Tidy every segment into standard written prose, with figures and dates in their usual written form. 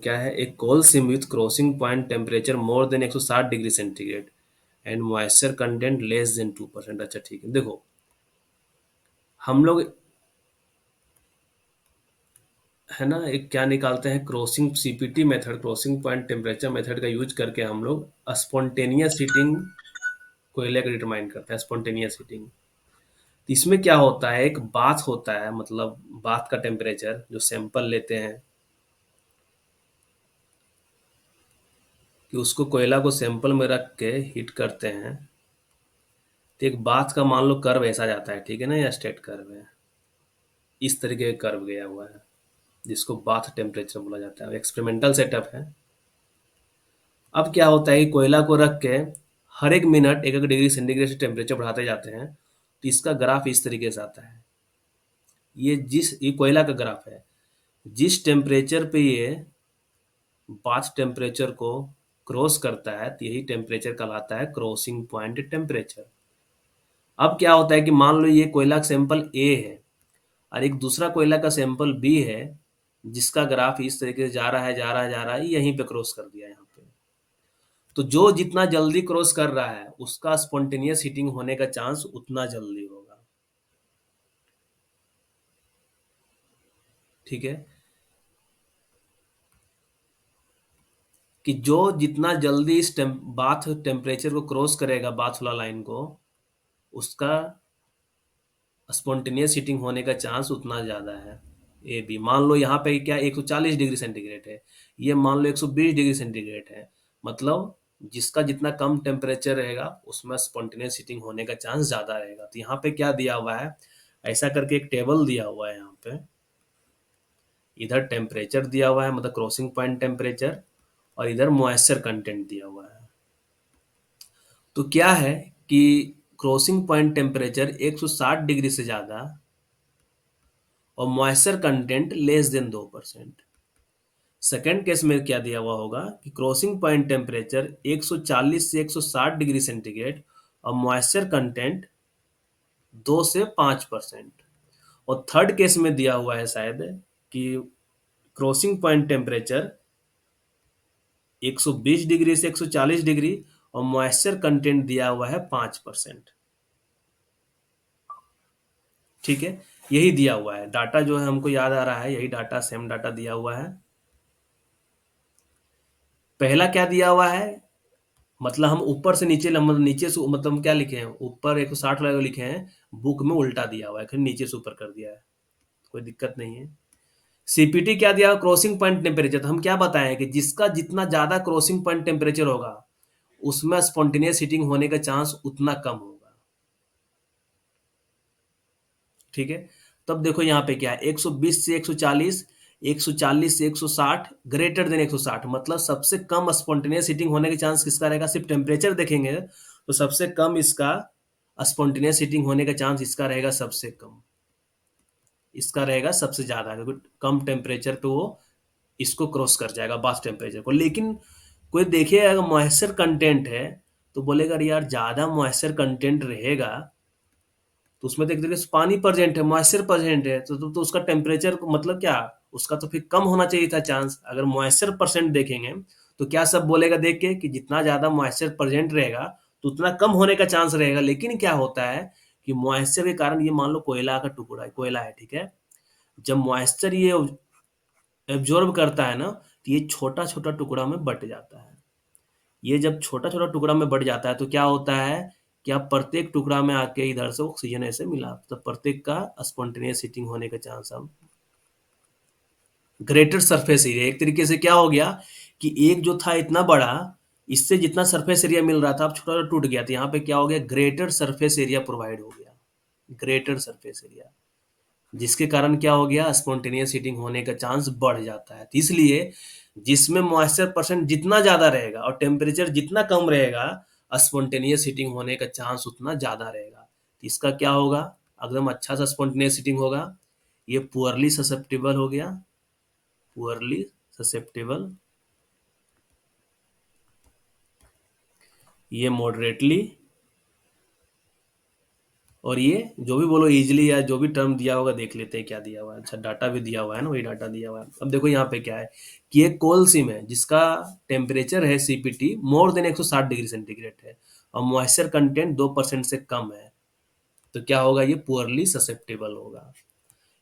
क्या है, एक coal seam with crossing point temperature more than 160 degree centigrade and moisture content less than 2%। अच्छा ठीक है, देखो हम लोग है ना एक क्या निकालते हैं, crossing CPT method, crossing point temperature method का यूज करके हम लोग स्पॉन्टेनियस हीटिंग कोयले का डिटरमाइन करते हैं, स्पॉन्टेनियस हीटिंग। इसमें क्या होता है, एक बाथ होता है, मतलब बाथ का टेम्परेचर जो सैंपल लेते हैं, कि उसको कोयला को सैंपल में रख के हीट करते हैं, तो एक बाथ का मान लो कर्व ऐसा जाता है, ठीक है ना, या स्ट्रेट कर्व है, इस तरीके का कर्व गया हुआ है, जिसको बाथ टेम्परेचर बोला जाता है, एक्सपेरिमेंटल सेटअप है। अब क्या होता है कि कोयला को रख के हर एक मिनट एक एक डिग्री सेंटीग्रेड से टेम्परेचर बढ़ाते जाते हैं, तो इसका ग्राफ इस तरीके से आता है। ये कोयला का ग्राफ है, जिस टेम्परेचर पे ये बाथ टेम्परेचर को क्रॉस करता है, तो यही टेम्परेचर कहलाता है क्रॉसिंग पॉइंट टेम्परेचर। अब क्या होता है कि मान लो ये कोयला का सैंपल ए है और एक दूसरा कोयला का सैंपल बी है, जिसका ग्राफ इस तरीके से जा रहा है, जा रहा है, जा रहा है, यहीं पे क्रॉस कर दिया यहाँ पे। तो जो जितना जल्दी क्रॉस कर रहा है उसका स्पॉन्टेनियस हीटिंग होने का चांस उतना जल्दी होगा। ठीक है, कि जो जितना जल्दी इस बाथ टेम्परेचर को क्रॉस करेगा, बाथ वाला लाइन को, उसका स्पॉन्टेनियस हीटिंग होने का चांस उतना ज़्यादा है। ए बी मान लो यहाँ पे क्या 140 डिग्री सेंटीग्रेड है, ये मान लो 120 डिग्री सेंटीग्रेड है, मतलब जिसका जितना कम टेम्परेचर रहेगा उसमें स्पॉन्टेनियस हीटिंग होने का चांस ज़्यादा रहेगा। तो यहाँ पे क्या दिया हुआ है, ऐसा करके एक टेबल दिया हुआ है यहाँ पे, इधर टेम्परेचर दिया हुआ है, मतलब क्रॉसिंग पॉइंट टेम्परेचर, और इधर मॉइस्चर कंटेंट दिया हुआ है। तो क्या है कि क्रॉसिंग पॉइंट टेम्परेचर 160 डिग्री से ज़्यादा और moisture content less than 2%। Second case में क्या दिया हुआ होगा कि क्रॉसिंग पॉइंट टेम्परेचर 140 से 160 डिग्री सेंटीग्रेड और मॉइस्चर कंटेंट 2 से 5%। और थर्ड केस में दिया हुआ है शायद कि क्रॉसिंग पॉइंट टेम्परेचर 120 डिग्री से 140 डिग्री और मॉइस्चर कंटेंट दिया हुआ है 5%। ठीक है, यही दिया हुआ है डाटा, जो है हमको याद आ रहा है, यही डाटा, सेम डाटा दिया हुआ है। पहला क्या दिया हुआ है, मतलब हम ऊपर से नीचे मतलब नीचे से मतलब हम क्या लिखे हैं, ऊपर 160 लगा लिखे हैं, बुक में उल्टा दिया हुआ है, फिर नीचे से ऊपर कर दिया है, कोई दिक्कत नहीं है। सीपीटी क्या दिया, क्रॉसिंग पॉइंट टेम्परेचर, तो हम क्या बताएं कि जिसका जितना ज्यादा क्रॉसिंग पॉइंट टेम्परेचर होगा उसमें स्पॉन्टेनियस हीटिंग होने का चांस उतना कम होगा। ठीक है, तब देखो यहाँ पे क्या है, 120 से 140, 140 से 160, ग्रेटर देन 160, मतलब सबसे कम स्पॉन्टेनियस हीटिंग होने के चांस किसका रहेगा, सिर्फ टेम्परेचर देखेंगे तो सबसे कम इसका स्पॉन्टेनियस हीटिंग होने का चांस इसका रहेगा सबसे कम, इसका रहेगा सबसे ज्यादा, क्योंकि कम टेम्परेचर पे वो इसको क्रॉस कर जाएगा बाथ टेम्परेचर को। लेकिन कोई देखे अगर मॉइस्चर कंटेंट है तो बोलेगा अरे यार ज्यादा मॉइस्चर कंटेंट रहेगा तो उसमें तो एक तरीके से पानी प्रेजेंट है, मॉइस्चर प्रेजेंट है, तो उसका टेम्परेचर मतलब क्या, उसका तो फिर कम होना चाहिए था चांस। अगर मॉइस्चर परसेंट देखेंगे तो क्या सब बोलेगा देख के कि जितना ज्यादा मॉइस्चर प्रेजेंट रहेगा तो उतना कम होने का चांस रहेगा। लेकिन क्या होता है कि मॉइस्चर के कारण, ये मान लो कोयला का टुकड़ा है, कोयला है, ठीक है, जब मॉइस्चर ये एब्जॉर्ब करता है ना तो ये छोटा छोटा टुकड़ा में बट जाता है। ये जब छोटा छोटा टुकड़ा में बढ़ जाता है तो क्या होता है कि आप प्रत्येक टुकड़ा में आके इधर से ऑक्सीजन ऐसे मिला, तो प्रत्येक का स्पॉन्टेनियस हीटिंग होने का चांस अब ग्रेटर सरफेस एरिया, एक तरीके से क्या हो गया कि एक जो था इतना बड़ा, इससे जितना सरफेस एरिया मिल रहा था अब छोटा टूट गया, तो यहाँ पे क्या हो गया, ग्रेटर सरफेस एरिया प्रोवाइड हो गया, ग्रेटर सरफेस एरिया, जिसके कारण क्या हो गया, स्पॉन्टेनियस हीटिंग होने का चांस बढ़ जाता है। तो इसलिए जिसमें मॉइस्चर परसेंट जितना ज्यादा रहेगा और टेम्परेचर जितना कम रहेगा, स्पॉन्टेनियस हीटिंग होने का चांस उतना ज्यादा रहेगा। तो इसका क्या होगा, एकदम अच्छा सा स्पॉन्टेनियस हीटिंग होगा। ये पुअरली ससेप्टेबल हो गया, पुअरली ससेप्टेबल, ये मॉडरेटली और ये जो भी बोलो इजली, या जो भी टर्म दिया होगा देख लेते हैं क्या दिया हुआ है। अच्छा, डाटा भी दिया हुआ है ना, वही डाटा दिया हुआ है। अब देखो यहाँ पे क्या है कि एक कोल सिम है जिसका टेम्परेचर है सीपीटी मोर देन 160 डिग्री सेंटीग्रेड है, और मॉइस्चर कंटेंट 2% से कम है। तो क्या होगा, ये पुअरली ससेप्टेबल होगा।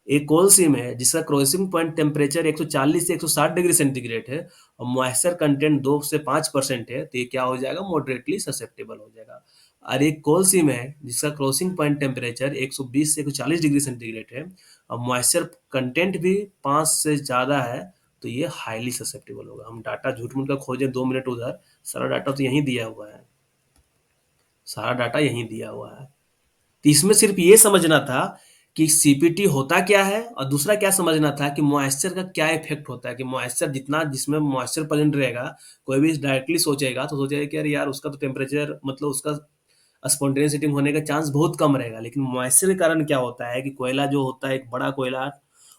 एक कोल सिम है जिसका क्रॉसिंग पॉइंट टेम्परेचर 140 से 160 डिग्री सेंटीग्रेड है, और मॉइस्चर कंटेंट 2 से 5% है, तो ये क्या हो जाएगा, मॉडरेटली ससेप्टेबल हो जाएगा। और एक कोल सिम है जिसका क्रॉसिंग पॉइंट टेम्परेचर 120 से 140 डिग्री सेंटीग्रेड है, और मॉइस्चर कंटेंट भी 5 से ज़्यादा है, तो ये हाईली ससेप्टेबल होगा। हम डाटा झूठ मूठ का खोजें 2 मिनट उधर, सारा डाटा तो यहीं दिया हुआ है, सारा डाटा यहीं दिया हुआ है। तो इसमें सिर्फ ये समझना था कि सीपीटी होता क्या है, और दूसरा क्या समझना था कि मॉइस्चर का क्या इफेक्ट होता है, कि मॉइस्चर जितना जिसमें मॉइस्चर प्रेजेंट रहेगा, कोई भी डायरेक्टली सोचेगा तो सोचेगा कि अरे यार उसका तो टेम्परेचर मतलब उसका स्पॉन्टेनियस हीटिंग होने का चांस बहुत कम रहेगा। लेकिन मॉइस्चर के कारण क्या होता है कि कोयला जो होता है, एक बड़ा कोयला,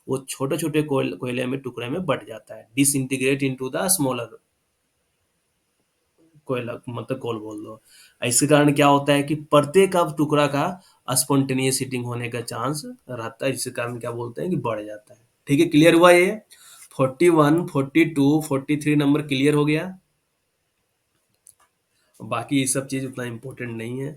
वो छोटे छोटे कोयले में टुकड़े में बट जाता है, डिसइंटीग्रेट इनटू द स्मॉलर कोयला, मतलब कोल बोल दो। इसके कारण क्या होता है कि प्रत्येक अब टुकड़ा का स्पॉन्टेनियस हीटिंग होने का चांस रहता है, जिसके कारण क्या बोलते हैं कि बढ़ जाता है। ठीक है, क्लियर हुआ ये? 41, 42, 43 नंबर क्लियर हो गया। बाकी ये सब चीज उतना इम्पोर्टेंट नहीं है।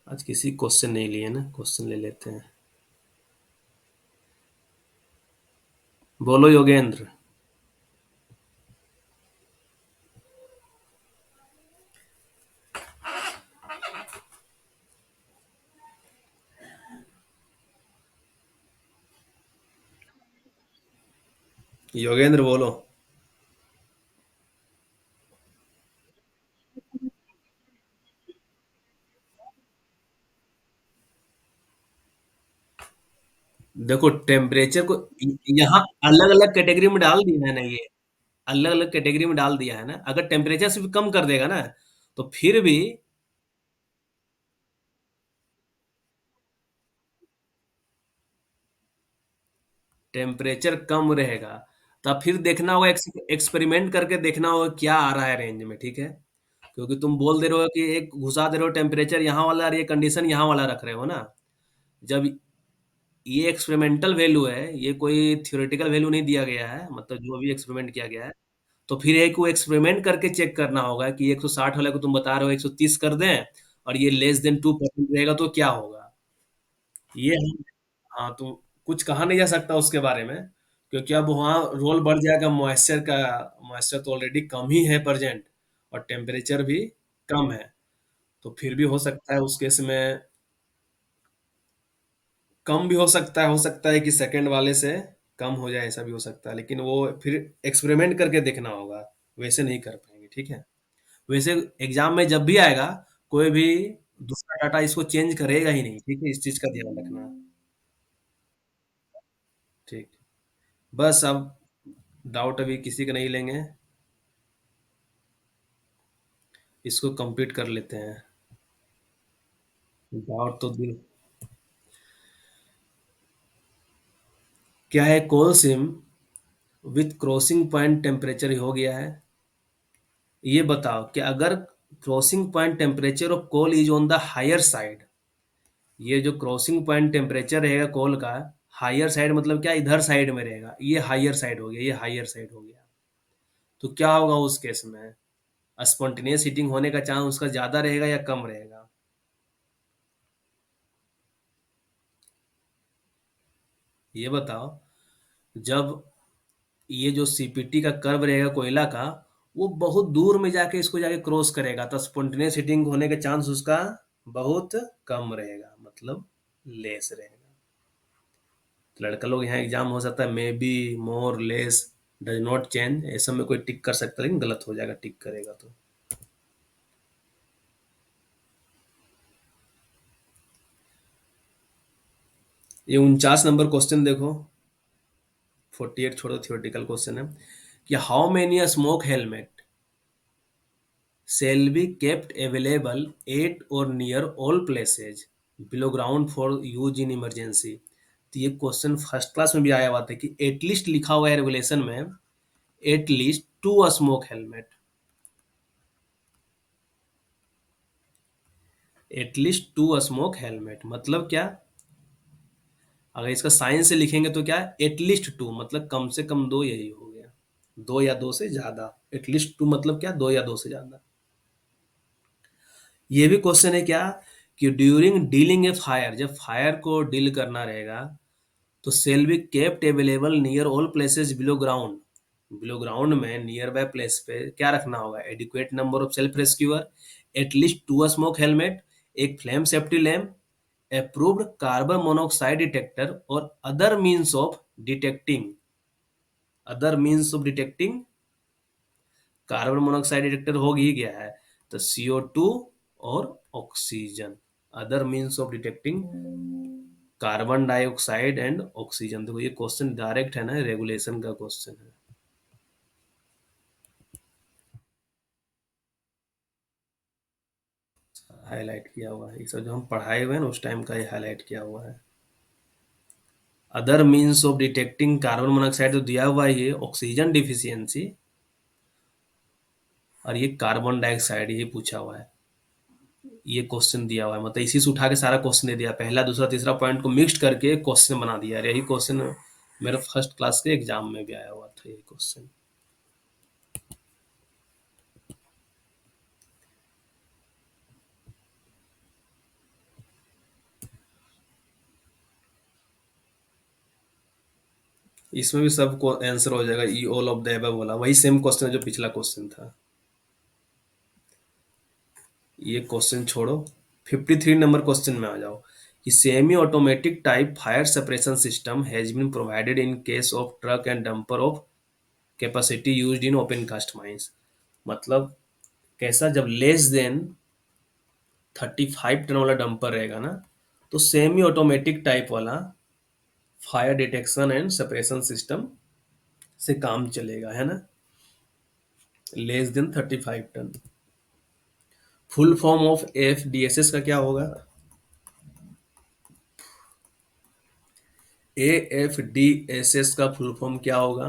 आज किसी क्वेश्चन नहीं लिए ना, क्वेश्चन ले लेते हैं। बोलो योगेंद्र। योगेंद्र बोलो। देखो टेम्परेचर को यहाँ अलग अलग कैटेगरी में डाल दिया है ना, ये अलग अलग कैटेगरी में डाल दिया है ना। अगर टेम्परेचर सिर्फ कम कर देगा ना, तो फिर भी टेम्परेचर कम रहेगा, तब फिर देखना होगा, एक्सपेरिमेंट करके देखना होगा क्या आ रहा है रेंज में। ठीक है, क्योंकि तुम बोल दे रहे हो कि एक घुसा दे रहे हो टेम्परेचर यहाँ वाला, और ये कंडीशन यहाँ वाला रख रहे हो ना। जब ये एक्सपेरिमेंटल वैल्यू है, ये कोई थ्योरेटिकल वैल्यू नहीं दिया गया है, मतलब जो भी एक्सपेरिमेंट किया गया है, तो फिर एक वो एक्सपेरिमेंट करके चेक करना होगा कि 160 वाले को तुम बता रहे हो 130 कर दें, और ये लेस देन 2% रहेगा तो क्या होगा। ये हम, हाँ, तो कुछ कहा नहीं जा सकता उसके बारे में, क्योंकि अब वहाँ रोल बढ़ जाएगा मॉइस्चर का। मॉइस्चर तो ऑलरेडी कम ही है प्रेजेंट, और टेम्परेचर भी कम है। तो फिर भी हो सकता है उस केस में कम भी हो सकता है कि सेकंड वाले से कम हो जाए, ऐसा भी हो सकता है। लेकिन वो फिर एक्सपेरिमेंट करके देखना होगा, वैसे नहीं कर पाएंगे। ठीक है, वैसे एग्जाम में जब भी आएगा, कोई भी दूसरा डाटा इसको चेंज करेगा ही नहीं। ठीक है, इस चीज का ध्यान रखना। ठीक, बस अब डाउट अभी किसी का नहीं लेंगे, इसको कंप्लीट कर लेते हैं। डाउट तो दिल, क्या है, coal seam with crossing point temperature हो गया है। ये बताओ कि अगर crossing point temperature of coal is on the higher side, ये जो क्रॉसिंग पॉइंट टेम्परेचर रहेगा कोल का, हायर साइड मतलब क्या, इधर साइड में रहेगा, ये हायर साइड हो गया, ये हायर साइड हो गया, तो क्या होगा उस केस में, स्पॉन्टेनियस हीटिंग होने का चांस उसका ज्यादा रहेगा या कम रहेगा। ये बताओ, जब ये जो सीपीटी का कर्व रहेगा कोयला का, वो बहुत दूर में जाके इसको जाके क्रॉस करेगा, तो स्पॉन्टेनियस हीटिंग होने के चांस उसका बहुत कम रहेगा, मतलब लेस रहेगा। तो लड़का लोग यहाँ एग्जाम हो सकता है may be, more, less, does not change, ऐसा में कोई टिक कर सकता है, लेकिन गलत हो जाएगा टिक करेगा तो। ये 49 नंबर क्वेश्चन देखो, 48 छोड़ो, थियोरेटिकल क्वेश्चन है कि how many a smoke helmet shall be kept available at or near all places below ground for use in emergency। तो ये क्वेश्चन फर्स्ट क्लास में भी आया हुआ था कि एटलीस्ट लिखा हुआ है रेगुलेशन में, at least two smoke helmet. At least two smoke helmet मतलब क्या? अगर इसका साइंस से लिखेंगे तो क्या है, एटलीस्ट टू मतलब कम से कम दो, यही हो गया। दो या दो से ज्यादा। एटलीस्ट टू मतलब क्या, दो या दो से ज्यादा। ये भी क्वेश्चन है क्या, कि ड्यूरिंग डीलिंग ए फायर, जब फायर को डील करना रहेगा तो shall be kept available near all places below ground. Below ground में नियर बाय प्लेस पे क्या रखना होगा, adequate number of self rescuer, at least two smoke helmet, एक flame safety lamp, approved carbon monoxide detector और other means of detecting. Other means of detecting carbon monoxide detector हो ही गया है, तो CO2 और oxygen. Other means of detecting carbon dioxide and oxygen. देखो ये क्वेश्चन डायरेक्ट है ना, रेगुलेशन का क्वेश्चन है। हाईलाइट किया हुआ है, ये सब जो हम पढ़ाए हुए हैं ना उस टाइम का, ये हाईलाइट किया हुआ है। Other means of detecting carbon monoxide तो दिया हुआ है, ये ऑक्सीजन डिफिशियंसी और ये कार्बन डाइऑक्साइड, ये पूछा हुआ है। ये क्वेश्चन दिया हुआ है, मतलब इसी से उठा के सारा क्वेश्चन दे दिया, पहला दूसरा तीसरा पॉइंट को मिक्स करके क्वेश्चन बना दिया। यही क्वेश्चन मेरे फर्स्ट क्लास के एग्जाम में भी आया हुआ था, ये क्वेश्चन। इसमें भी सब को आंसर हो जाएगा, ई ऑल ऑफ द एबव वाला वही सेम क्वेश्चन है जो पिछला क्वेश्चन था। ये क्वेश्चन छोड़ो, 53 नंबर क्वेश्चन में आ जाओ कि semi automatic type fire separation system has been provided in case of truck and dumper of capacity used in open cast mines. मतलब कैसा, जब लेस देन 35 टन वाला डंपर रहेगा ना, तो सेमी ऑटोमेटिक टाइप वाला fire detection and separation system से काम चलेगा, है ना। Less than 35 ton. Full form of AFDSS का क्या होगा? AFDSS का फुल फॉर्म क्या होगा?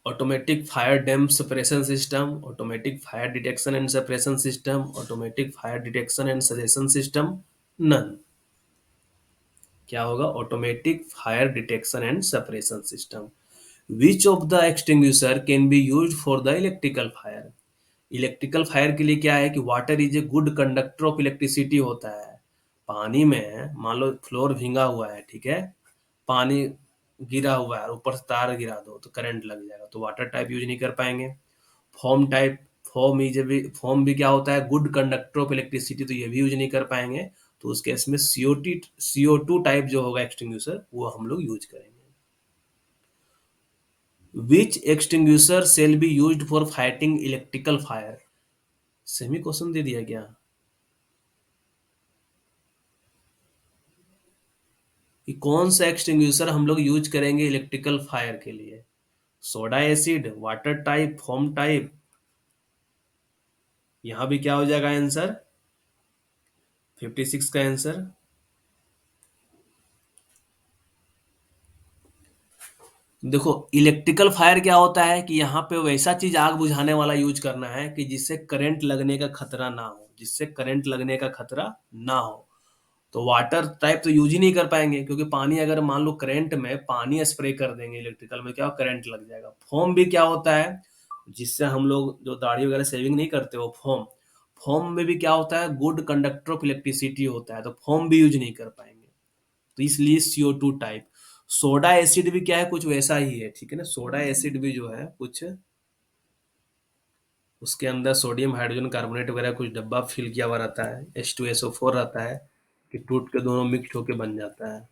Automatic fire dam separation system, automatic fire detection and separation system, automatic fire detection and suggestion system, none. क्या होगा? Automatic fire detection and separation system. Which of the extinguisher can be use for the electrical fire? Electrical fire के लिए क्या है कि water is a good conductor of electricity होता है। पानी में मान लो फ्लोर भींगा हुआ है, ठीक है, पानी गिरा हुआ है और ऊपर से तार गिरा दो तो करंट लग जाएगा, तो वाटर टाइप यूज नहीं कर पाएंगे। फॉर्म टाइप, फॉर्म भी क्या होता है, गुड कंडक्टर ऑफ इलेक्ट्रिसिटी, तो ये भी यूज नहीं कर पाएंगे। तो उस केस में CO2 टाइप जो होगा एक्सटिंग्विशर, वो हम लोग यूज करेंगे। Which extinguisher shall be used for fighting electrical fire? Same question दे दिया क्या, कि कौन सा एक्सटिंग्विशर हम लोग यूज करेंगे इलेक्ट्रिकल फायर के लिए? Soda acid, water type, foam type. यहां भी क्या हो जाएगा आंसर, 56 का आंसर। देखो इलेक्ट्रिकल फायर क्या होता है कि यहाँ पे वैसा चीज आग बुझाने वाला यूज करना है कि जिससे करंट लगने का खतरा ना हो, जिससे करंट लगने का खतरा ना हो। तो वाटर टाइप तो यूज ही नहीं कर पाएंगे, क्योंकि पानी अगर मान लो करंट में पानी स्प्रे कर देंगे इलेक्ट्रिकल में, क्या करंट लग जाएगा। फोम भी क्या होता है, जिससे हम लोग जो दाढ़ी वगैरह सेविंग नहीं करते, वो फोम। फोम में भी क्या होता है, गुड कंडक्टर ऑफ इलेक्ट्रिसिटी होता है, तो फोम भी यूज नहीं कर पाएंगे। तो इसलिए CO2 टाइप। सोडा एसिड भी क्या है, कुछ वैसा ही है, ठीक है ना। सोडा एसिड भी जो है कुछ, उसके अंदर सोडियम हाइड्रोजन कार्बोनेट वगैरह कुछ डब्बा फिल किया हुआ रहता है, H2SO4 रहता है, कि टूट के दोनों मिक्स होके बन जाता है।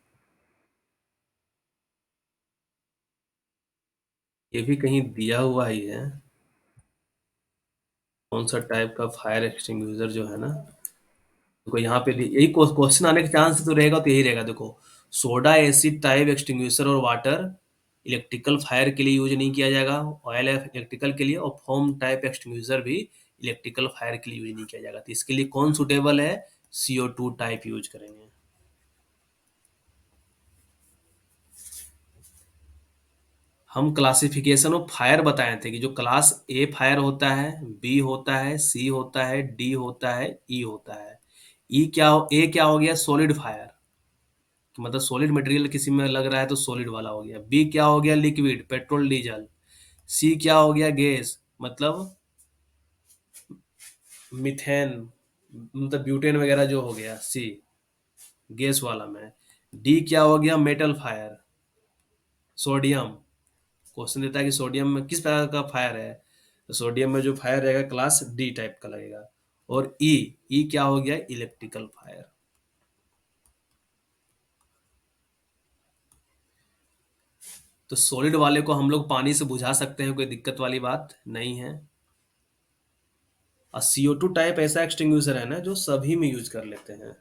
ये भी कहीं दिया हुआ ही है, कौन सा टाइप का फायर एक्सटिंग्विशर जो है ना। देखो यहाँ पे यही क्वेश्चन आने का चांस तो रहेगा, तो यही रहेगा। देखो सोडा एसिड टाइप एक्सटिंग्विशर और वाटर इलेक्ट्रिकल फायर के लिए यूज नहीं किया जाएगा, ऑयल इलेक्ट्रिकल के लिए, और फोम टाइप एक्सटिंग्विशर भी इलेक्ट्रिकल फायर के लिए यूज नहीं किया जाएगा। तो इसके लिए कौन सुटेबल है, CO2 टाइप यूज करेंगे। हम क्लासिफिकेशन ऑफ फायर बताए थे कि जो क्लास ए फायर होता है, बी होता है, सी होता है, डी होता है, ई होता है। ई क्या ए क्या हो गया? सॉलिड फायर, मतलब सॉलिड मटेरियल किसी में लग रहा है तो सॉलिड वाला हो गया। बी क्या हो गया? Liquid, petrol diesel. सी क्या हो गया? गैस, मतलब मिथेन, मतलब ब्यूटेन वगैरह जो हो गया, सी गैस वाला में। डी क्या हो गया? Metal fire, sodium. क्वेश्चन देता है कि सोडियम में किस प्रकार का फायर है, तो सोडियम में जो फायर रहेगा क्लास डी टाइप का लगेगा। और ई, ई क्या हो गया? Electrical fire. तो सॉलिड वाले को हम लोग पानी से बुझा सकते हैं, कोई दिक्कत वाली बात नहीं है। और CO2 टाइप ऐसा एक्सटिंग्विशर है ना जो सभी में यूज कर लेते हैं।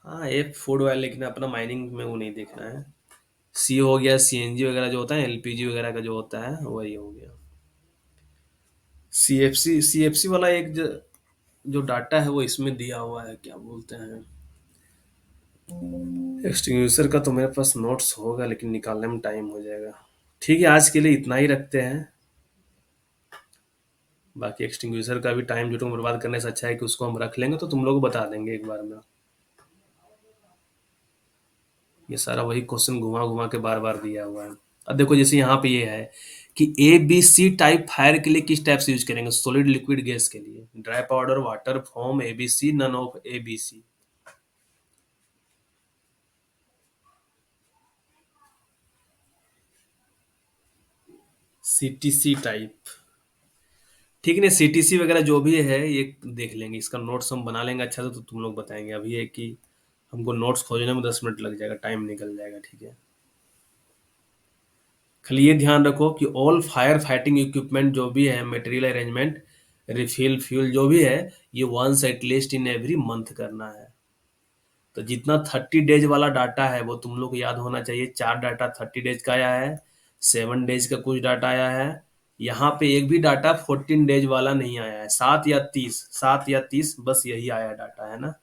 हाँ, एक फूड ऑयल, लेकिन अपना माइनिंग में वो नहीं देखना है। सी हो गया CNG वगैरह जो होता है, LPG वगैरह का जो होता है वही हो गया। CFC वाला एक जो डाटा है वो इसमें दिया हुआ है, क्या बोलते हैं, एक्सटिंग्विशर का तो मेरे पास नोट्स होगा लेकिन निकालने में टाइम हो जाएगा। ठीक है, आज के लिए इतना ही रखते हैं। बाकी एक्सटिंग्विशर का भी टाइम जो तुम बर्बाद करने से अच्छा है कि उसको हम रख लेंगे तो तुम लोग बता देंगे एक बार में। ये सारा वही क्वेश्चन घुमा घुमा के बार बार दिया हुआ है। अब देखो जैसे यहाँ पे ये है कि ABC टाइप फायर के लिए किस टाइप से यूज करेंगे? सॉलिड, लिक्विड, गैस के लिए dry powder, water, foam, ABC, none of ABC। CTC type, ठीक है। CTC वगैरह जो भी है ये देख लेंगे, इसका नोट्स हम बना लेंगे अच्छा से, तो तुम लोग बताएंगे। अभी है कि हमको नोट्स खोजने में 10 मिनट लग जाएगा, टाइम निकल जाएगा, ठीक है। खाली ये ध्यान रखो कि ऑल फायर फाइटिंग इक्विपमेंट जो भी है, मटेरियल अरेंजमेंट, रिफिल, फ्यूल जो भी है, ये once at least in every month करना है। तो जितना 30 डेज वाला डाटा है वो तुम लोग को याद होना चाहिए। 4 डाटा 30 डेज का आया है, 7 डेज का कुछ डाटा आया है। यहाँ पे एक भी डाटा 14 डेज वाला नहीं आया है। 7 या 30, 7 या 30, बस यही आया डाटा है ना।